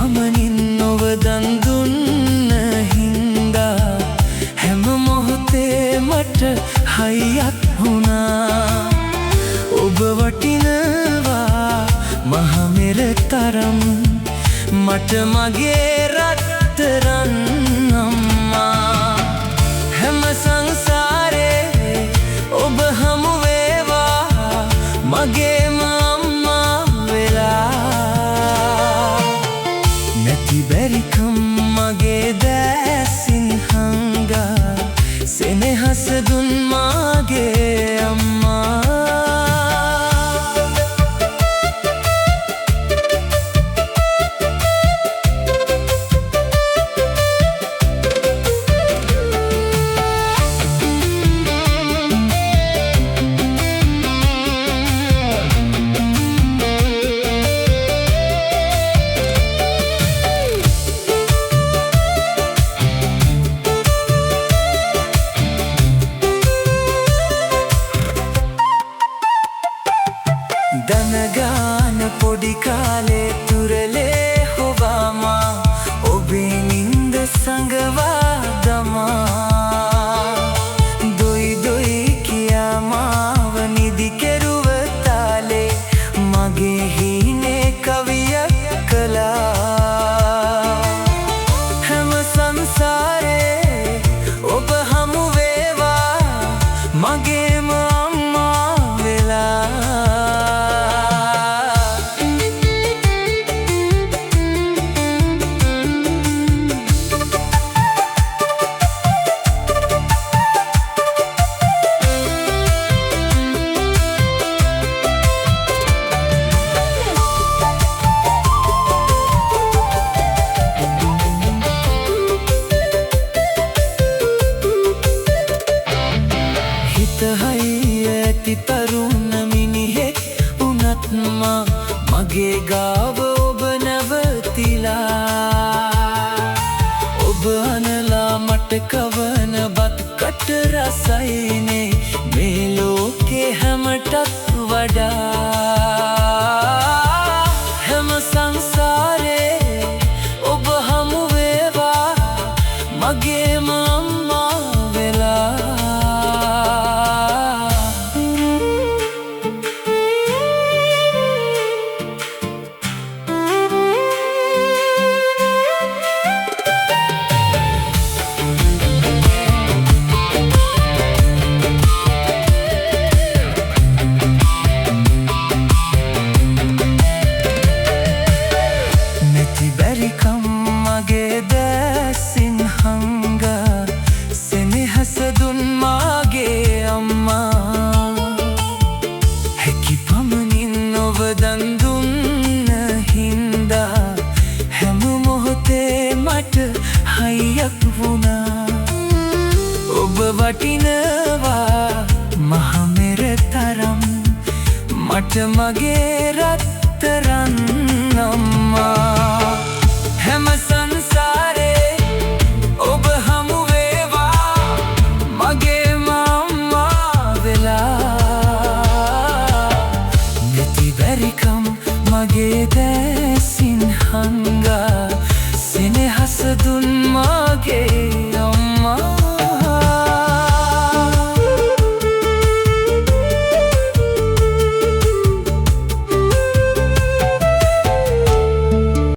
පමණින් නොව දන් දුන්න හින්දා හැම මොහොතේ මට හයියක් වුණා. ඔබ වටිනවා මහමෙර තරම් මට මගේ රත්තරන් අම්මා. හැම සංසාරේ ඔබ හමු වේවා මගේම අම්මා වෙලා. නැති බැරිකම් මගේ දැසින් හංගා සෙනෙහස දුන් මගේ අම්මා. දනගාන පොඩි කාලේ තුරලේ හොවාමා ඔබේ නින්ද සඟවා දමා. දොයි දොයි කියා මාව නිදි කෙරුව තාලේ මගේ හීනේ කවියක් කළා. හැම සංසාරේ ඔබ හමු වේවා මගේම අම්මා වෙලා. ඇති තරුණ මිනිහෙක් වුණත් මා මගේ ගාව ඔබ නැවතිලා. ඔබ අනලා මට කවන බත් කට රසයිනේ මේ ලෝකේ හැමටත් වඩා. හැම සංසාරේ ඔබ හමු වේවා මගේම අම්මා වෙලා. මගේ දැසින් හංගා සෙනෙහස දුන් මගේ අම්මා. හැකි පමණින් ඔබ දන් දුන්න හින්දා හැම මොහොතේ මට හයියක් වුණා. ඔබ වටිනවා මහමෙර තරම් මට මගේ රත්තරන් අම්මා.